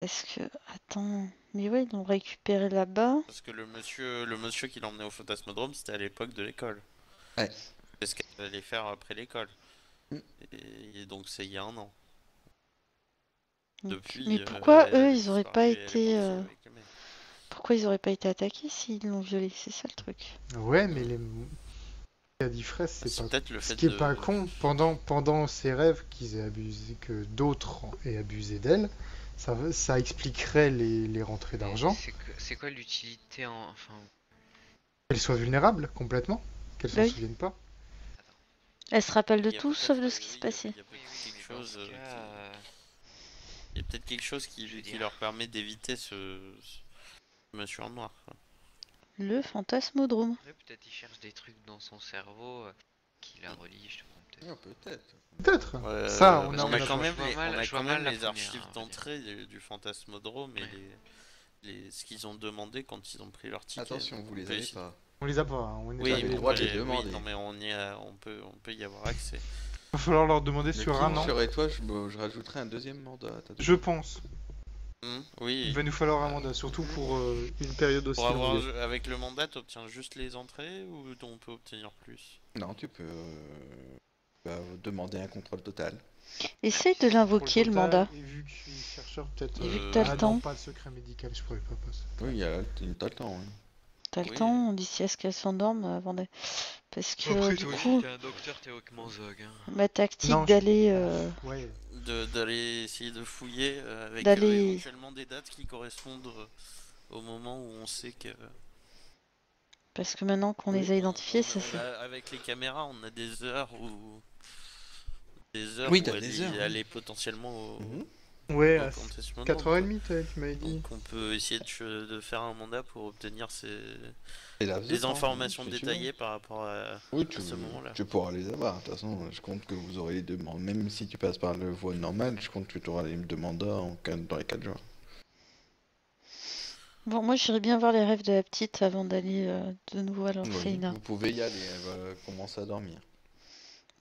Est-ce que... Attends... Mais ouais, ils l'ont récupéré là-bas. Parce que le monsieur qui l'emmenait au fantasmodrome, c'était à l'époque de l'école. Ouais. C'est ce qu'elle allait faire après l'école. Mm. Et donc c'est il y a un an. Donc... Mais Depuis, pourquoi elle eux, avait ils auraient pas disparu et elle est été... partie avec le mec. Pourquoi ils auraient pas été attaqués s'ils l'ont violé? C'est ça le truc. Ouais, mais Mm. les qu'a dit Fraise, c'est C'est pas. peut-être le Ce fait qui est de... pas con, pendant ses rêves qu'ils aient abusé, que d'autres aient abusé d'elle, ça expliquerait les rentrées Mais d'argent. c'est quoi l'utilité en... Enfin... Qu'elle soit vulnérable complètement, qu'elle s'en Bah oui. souvienne pas. Attends. Elle se rappelle de Il y a tout sauf peut-être de ce qui se oui, passait. il y a Oui, peut-être oui, quelque mais dans chose ce cas... il y a peut-être quelque chose je veux qui dire... leur permet d'éviter ce monsieur en noir, quoi. Le fantasmodrome. Après, peut-être il cherche des trucs dans son cerveau qui la relient, je sais pas, peut-être. Ah, peut-être. Peut-être. Ça, Parce on qu'on a a quand pas. même je vois les, mal- on a je vois quand mal même la les première, archives on va dire. d'entrée du fantasmodrome et Ouais. ce qu'ils ont demandé quand ils ont pris leur ticket. Attention, vous On les peut avez essayer- pas. On les a pas, hein, on n'est Oui, pas avez mais le allé on droit peut de les vérifier. demander. non mais on peut y avoir accès. Va falloir leur demander Le sur king un an. serait toi, je rajouterais un deuxième mandat à ta Je demande. pense. Il Oui. va nous falloir un mandat, surtout pour une période aussi Pour avoir longue. avec le mandat, t'obtiens juste les entrées ou on peut obtenir plus? Non, tu peux demander un contrôle total. Essaye de Pour l'invoquer le total, mandat. et vu que je suis chercheur, peut-être. Et vu que t'as le Ah temps. non, pas le secret médical, je pourrais pas passer. Oui, t'as le temps. Oui. T'as le Oui. temps d'ici à ce qu'elle s'endorme avant de... Parce que Après, du toi aussi, coup, t'es un docteur théoriquement zog. Hein. ma tactique Non, d'aller ouais. D'aller essayer de fouiller avec d'aller éventuellement des dates qui correspondent au moment où on sait que parce que maintenant qu'on Oui. les a identifiés, ça on c'est a, avec les caméras, on a Oui, où t'as des heures. elle est potentiellement Mhm. Ouais, au à Fantasmodrome, quoi. 4h30, tu m'avais dit. Donc on peut essayer de faire un mandat pour obtenir Et laps de des temps, informations si tu veux. détaillées par rapport Oui, à ce moment-là. tu pourras les avoir. De toute façon, je compte que vous aurez les demandes. Même si tu passes par le voie normale, je compte que tu auras les demandats dans les 4 jours. bon. Moi, j'irais bien voir les rêves de la petite avant d'aller de nouveau à Oui, l'orphelinat. vous pouvez y aller, elle va commencer à dormir.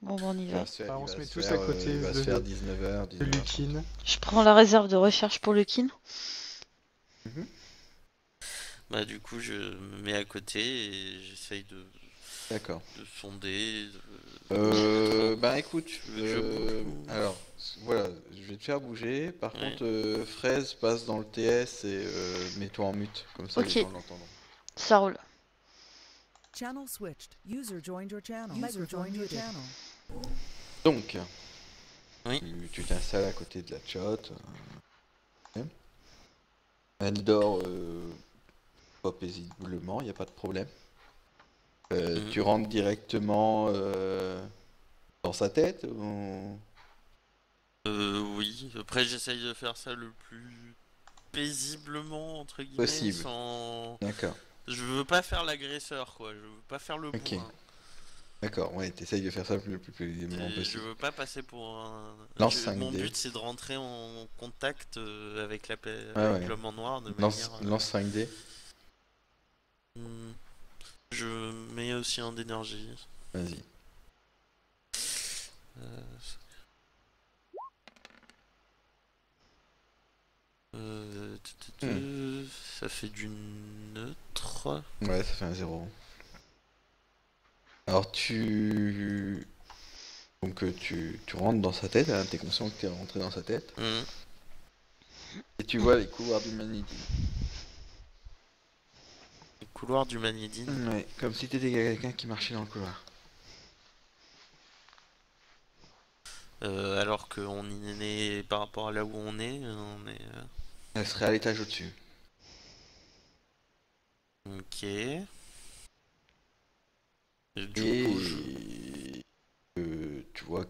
Bon, ben, on y va. Bah, on se met tous à côté Il va se de- faire 19h, De 19h. Lukin. Je prends la réserve de recherche pour le kin. Bah du coup je me mets à côté et j'essaye D'accord. de sonder. Bah écoute, Tu veux que je bouge ou- alors voilà, je vais te faire bouger. Par Ouais. contre, Fraise passe dans le TS et mets-toi en mute, comme ça Ok. les gens l'entendront. Ça roule. Channel switched. User joined your channel. User joined your channel. Donc, Oui. tu t'installes à côté de la chatte. Elle dort pas paisiblement, il n'y a pas de problème. Tu rentres directement dans sa tête ou... Oui. Après j'essaye de faire ça le plus paisiblement entre guillemets Possible. sans. D'accord, Je veux pas faire l'agresseur quoi. Je veux pas faire le Ok. bourrin. d'accord, ouais, t'essayes de faire ça le plus paisiblement Je possible. veux pas passer pour un. Lance Mon 5D. but c'est de rentrer en contact avec Ouais. l'homme en noir de Lance, manière. lance 5D, Hmm, Je mets aussi un d'énergie. vas-y. Euh, Ça fait du neutre. Ouais, ça fait un 0. Alors Donc tu rentres dans sa tête, hein, t'es conscient que t'es rentré dans sa tête, Mhm. et tu vois les couloirs du magnétisme. Le couloir du magnédine. Ouais, comme si t'étais quelqu'un qui marchait dans le couloir. Alors qu'on y est par rapport à là où on est. Elle serait à l'étage au-dessus. Ok. Et du coup, Et tu vois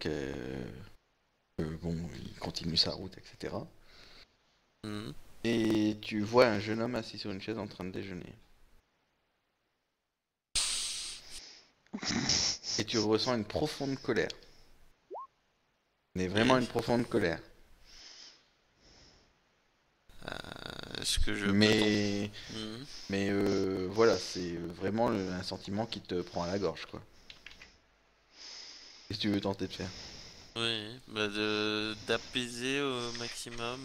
bon, il continue sa route, etc. Mhm. Et tu vois un jeune homme assis sur une chaise en train de déjeuner. Et tu ressens une profonde colère. Mais vraiment une profonde colère. Est-ce que je peux Mais Mhm. voilà, c'est vraiment un sentiment qui te prend à la gorge, quoi. Qu'est-ce que tu veux tenter de faire? Oui, bah d'apaiser au maximum.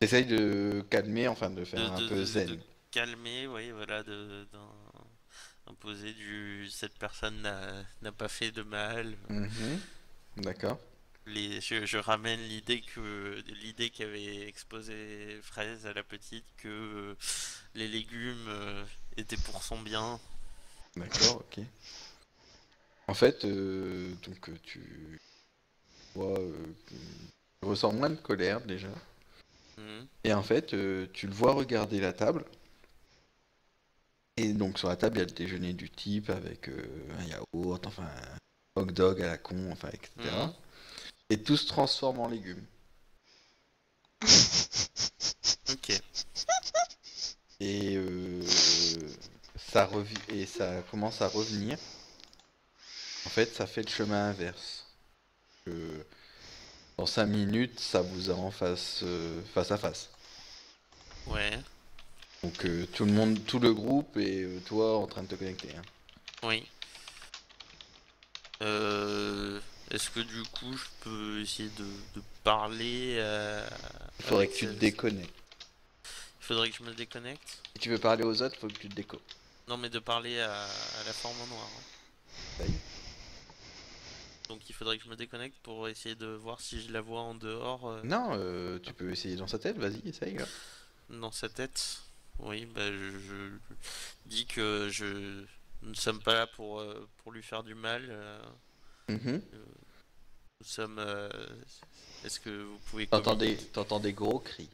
T'essayes de calmer, enfin de de, faire un de- peu de- zen. de calmer, oui, voilà, imposer cette personne n'a pas fait de mal. Mhm. D'accord. Je ramène l'idée qu'avait exposé Fraise à la petite que les légumes étaient pour son bien. D'accord, ok. En fait, tu vois, tu ressens moins de colère déjà. Mhm. Et en fait, tu le vois regarder la table. Et donc sur la table, il y a le déjeuner du type avec un yaourt, enfin un hot dog à la con, enfin etc. Mhm. Et tout se transforme en légumes. Ok. Et et ça commence à revenir. En fait, ça fait le chemin inverse. Que dans 5 minutes, ça vous a en face à face. Ouais. Donc tout le monde, tout le groupe et toi en train de te connecter, hein. Oui. Euh, Est-ce que du coup je peux essayer de parler Il faudrait avec que tu te ce- déconnectes. Il faudrait que je me déconnecte? Si tu veux parler aux autres, il faut que tu te déconnectes. Non, mais de parler à la forme en noir, hein. Ça y est. Donc il faudrait que je me déconnecte pour essayer de voir si je la vois en dehors Non, tu peux essayer dans sa tête, vas-y, essaye, là. dans sa tête. Oui, bah je dis que nous ne sommes pas là pour lui faire du mal. Mhm. Nous sommes. Est-ce que vous pouvez T'entends des gros cris,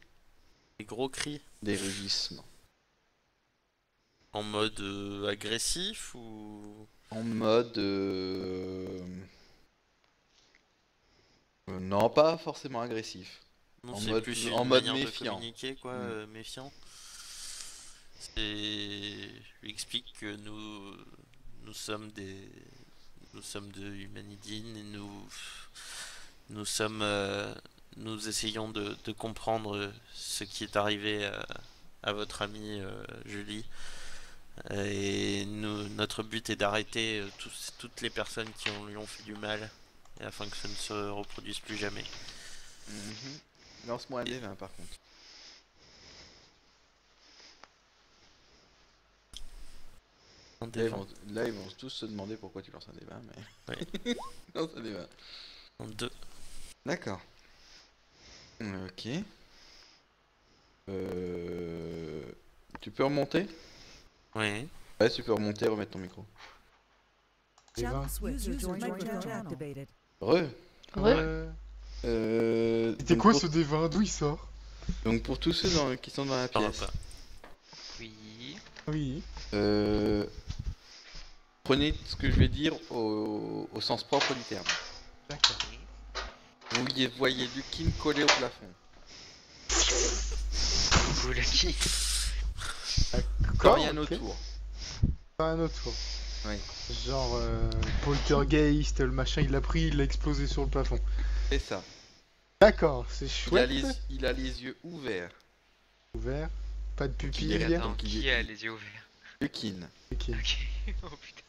des gros cris des rugissements. en mode agressif ou En mode... non, pas forcément agressif. non, En c'est mode, plus en une mode manière de méfiant. communiquer, quoi, Mm. méfiant. C'est. Je lui explique que nous sommes nous sommes de Humanidine et nous sommes nous essayons de comprendre ce qui est arrivé à votre amie Julie. Et notre but est d'arrêter toutes les personnes qui lui ont fait du mal, et afin que ça ne se reproduise plus jamais. Mhm. Lance-moi un D20 par contre. Un Là, des vingt. là, ils vont tous se demander pourquoi tu lances un D20, mais... Ouais. Lance un D20. Un deux. D'accord. Ok. Tu peux remonter? Oui. Ouais, tu peux remonter, remettre ton micro. Et Channel ben. switch. User microphone activated. Re. Ouais. C'était Donc quoi pour- ce D20? D'où il sort? Donc pour tous ceux qui sont dans la Par pièce, pas. Oui. Oui. euh, prenez ce que je vais dire au sens propre du terme. D'accord. Vous voyez Lukin collé au plafond. Coucou Lucky. Quand rien ok. autour. Pas un autre tour. Oui. Genre poltergeist, le machin il l'a pris, il l'a explosé sur le plafond. C'est ça. D'accord, c'est Il a, chouette. il a les yeux ouverts. Ouvert. Pas de il est pupille. raton. Attends, Donc, qui a les yeux ouverts? Lukin. Ok. Ok. Oh putain.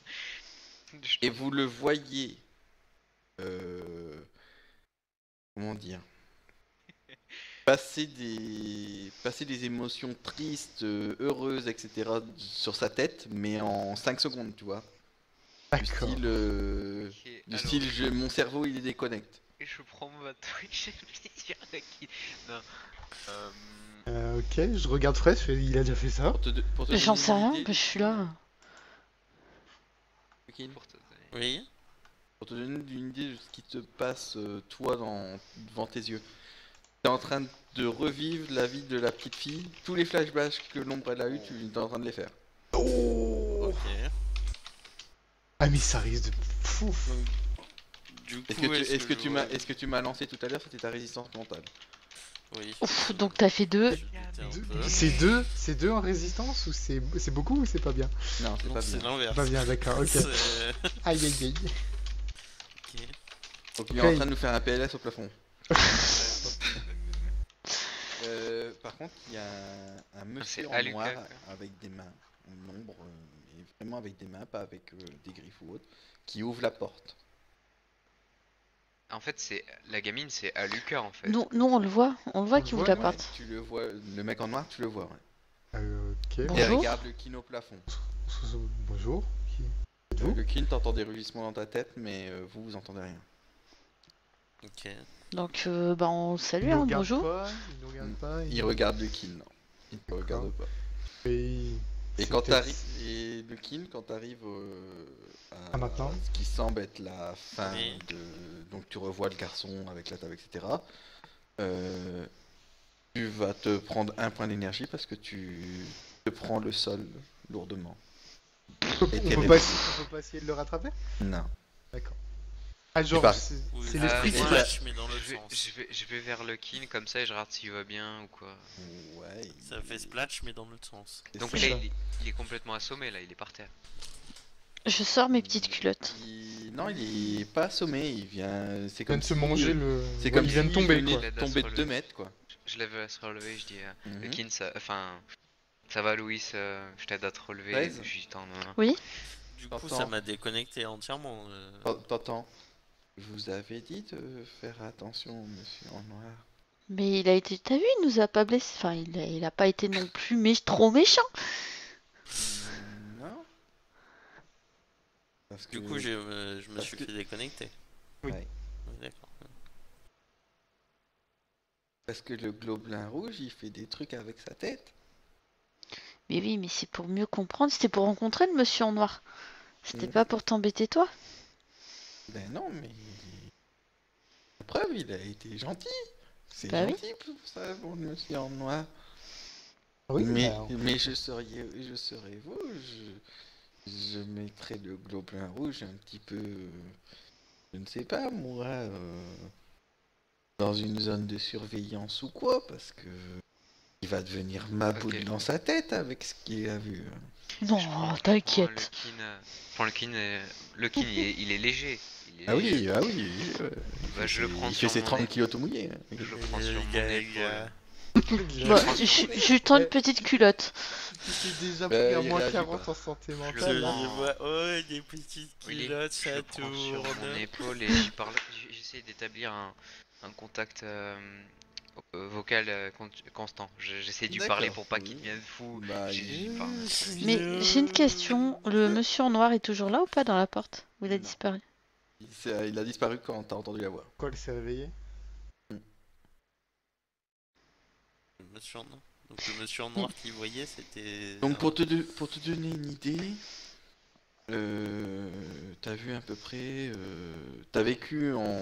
Et vous le voyez. Comment dire? Passer des émotions tristes, heureuses, etc. sur sa tête, mais en 5 secondes, tu vois. Du D'accord. style, Ok, alors, mon cerveau il est déconnecte. et je prends ma Twitch et je dis sur Lucky. Non. Ok, je regarde Fresh, il a déjà fait ça. Pour te J'en donner sais une rien, idée, mais je suis là. Lukin, Pour te donner. Oui. pour te donner une idée de ce qui te passe, toi, devant tes yeux. T'es en train de revivre la vie de la petite fille. Tous les flashbacks que l'ombre elle a eu, tu es en train de les faire. Ok. Ah mais ça risque de fou. Donc, du coup, Est-ce que tu m'as lancé tout à l'heure, c'était ta résistance mentale. Oui. Ouf, donc t'as fait 2. Je doutais un peu. C'est deux en résistance ou c'est beaucoup ou c'est pas bien? Non, c'est Non, pas c'est bien. l'inverse. Pas bien, d'accord, ok. C'est- Aïe aïe aïe. Ok. Donc il est en train de nous faire un PLS au plafond. Par contre, il y a un monsieur C'est en Alucard, noir quoi. avec des mains, en ombre, mais vraiment avec des mains, pas avec des griffes ou autre, qui ouvre la porte. En fait, c'est la gamine, c'est à Lucas en fait. Nous, on le voit qu'il ouvre voit, la nous. porte. Tu le vois, le mec en noir, tu le vois. Ouais. Ok. Et Bonjour. regarde le kin au plafond. Bonjour. Qui êtes-vous? Le kin, t'entends des rugissements dans ta tête, mais vous entendez rien. Ok. Donc, bah, on le Il salue, nous hein, regarde bonjour. pas, il nous regarde pas. Il regarde le kin, non. Il te regarde pas. Et Et c'est quand peut-être- t'arrives, et le kin, quand t'arrives À maintenant. ce qui semble être la fin Oui. de, donc tu revois le garçon avec la table, etc. Tu vas te prendre un point d'énergie parce que tu te prends le sol lourdement. On Et t'es peut réveillé. pas essayer de le rattraper? Non. D'accord. Ah, genre, pas- c'est Oui, c'est je l'esprit fais qui moi, l'a. flash, mais dans l'autre Je vais, sens. je vais vers le kin comme ça et je regarde s'il va bien ou quoi. Ouais. Ça fait splash, mais dans l'autre sens. Donc c'est là, ça. il est complètement assommé, là, il est par terre. Je sors mes petites culottes. Non, il est pas assommé, il vient. C'est Il vient comme de se si- manger le. C'est Ouais, comme il vient de s'il tomber, venait quoi. de Il tomber aide à de se 2 relever. mètres, quoi. Je lève à se relever, je dis le Mhm. kin, ça va Louis, je t'aide à te relever. 13. Je lui tends la main. Oui. Du coup, T'entends. ça m'a déconnecté entièrement. T'entends? Je vous avais dit de faire attention, monsieur en noir. Mais il a été, t'as vu, il nous a pas blessé. Enfin, il a pas été non plus trop méchant. Non. Parce que Du coup, je me parce suis que- fait déconnecter. Oui. Ouais. Ouais, d'accord. Parce que le gobelin rouge, il fait des trucs avec sa tête. Mais oui, mais c'est pour mieux comprendre. C'était pour rencontrer le monsieur en noir. C'était Mhm. pas pour t'embêter toi. Ben non, mais la preuve, il a été gentil. C'est Bah oui. gentil pour ça, pour le monsieur en noir. Oui, mais bah, mais je serais vous, je mettrais le gobelin rouge un petit peu, je ne sais pas moi, dans une zone de surveillance ou quoi, parce que il va devenir maboule Ok. dans sa tête avec ce qu'il a vu. Non, Je prends t'inquiète. le kin, il est léger. Il est Ah léger. oui, ah oui. Bah, je le prends il sur fait ses mon 30 nez. kilos tout mouillé. Je le prends sur mon épaule. Bon, je lui tends une petite culotte. J'ai déjà Bah, pris à il moins réagit 40 pas. en santé Je mentale. le là. prends. vois, oh, des petites Oui, culottes, je ça le prends sur mon tourne. épaule et j'y parle. J'essaie d'établir un contact vocal constant. J'essaie de lui parler D'accord. pour pas qu'il devienne fou. Bah, Mais j'ai une question. Le monsieur en noir est toujours là ou pas dans la porte? Ou il a Non. disparu? il a disparu quand t'as entendu la voix. Quoi, il s'est réveillé? Le monsieur en noir. Donc le monsieur en noir qui voyait, c'était. Donc pour te donner une idée, t'as vu à peu près, t'as vécu En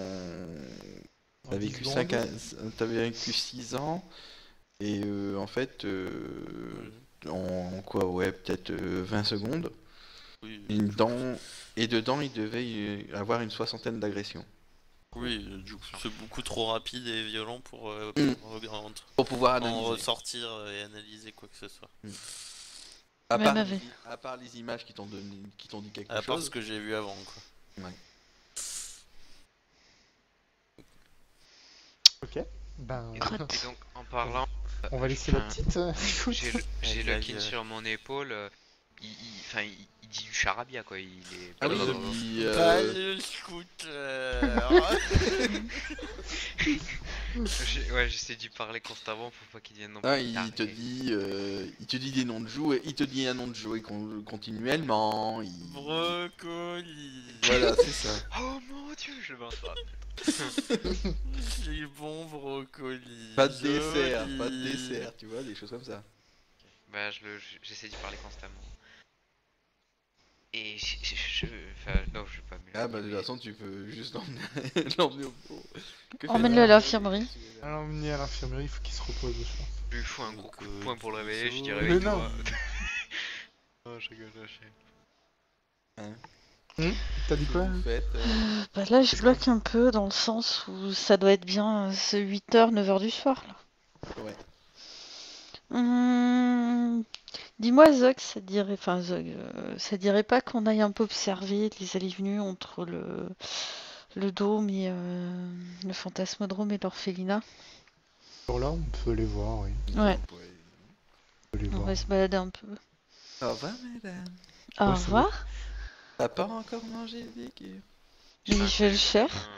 t'as 10 vécu secondes. t'as vécu 6 ans et en fait en quoi ouais peut-être 20 secondes Oui, et dedans il devait y avoir une soixantaine d'agressions oui, du coup, c'est beaucoup trop rapide et violent pour pour pouvoir en analyser. ressortir et analyser quoi que ce soit. À Même part, avec. à part les images qui t'ont dit quelque À part chose. ce que j'ai vu avant, quoi. Ouais. Ok. Ben, Crotte. Et donc en parlant, on va laisser la enfin, petite. écoute. j'ai le Aïe, kin aïe. sur mon épaule. Il dit du charabia quoi. Il est. Ah oui, blablabla. il, le scooter. Ouais, j'essaie de lui parler constamment pour pas qu'il devienne non plus. ah, il taré. te dit des noms de jouets, il te dit un nom de jouet continuellement. Brocoli. Voilà, c'est ça. Oh mon dieu, je le mange pas. Les bons brocolis. Pas de dessert, joli. pas de dessert, tu vois, des choses comme ça. Bah, j'essaie de lui parler constamment. Et enfin, non, je vais pas me. Ah bah de toute façon tu peux juste l'emmener au... Que Emmène-le fait-il à l'infirmerie. Alors, emmener à l'infirmerie, il faut qu'il se repose, je pense. Je lui fous un gros coup de poing pour le réveiller, je dis Mais réveille-toi. non. Oh, je rigole, je sais. T'as dit quoi? Vous faites, Bah là, je bloque un peu dans le sens où ça doit être bien 8h, 9h du soir, là. ouais. Dis-moi, Zog, ça te dirait, enfin, Zog, ça te dirait pas qu'on aille un peu observer les allées et venues entre le dôme et le fantasmodrome et l'orphelinat? Sur là, on peut les voir, oui. Ouais, On peut les on voir. va se balader un peu. Au revoir madame. Au Ouais, c'est revoir. T'as pas encore mangé le vécu? Mais je vais le faire.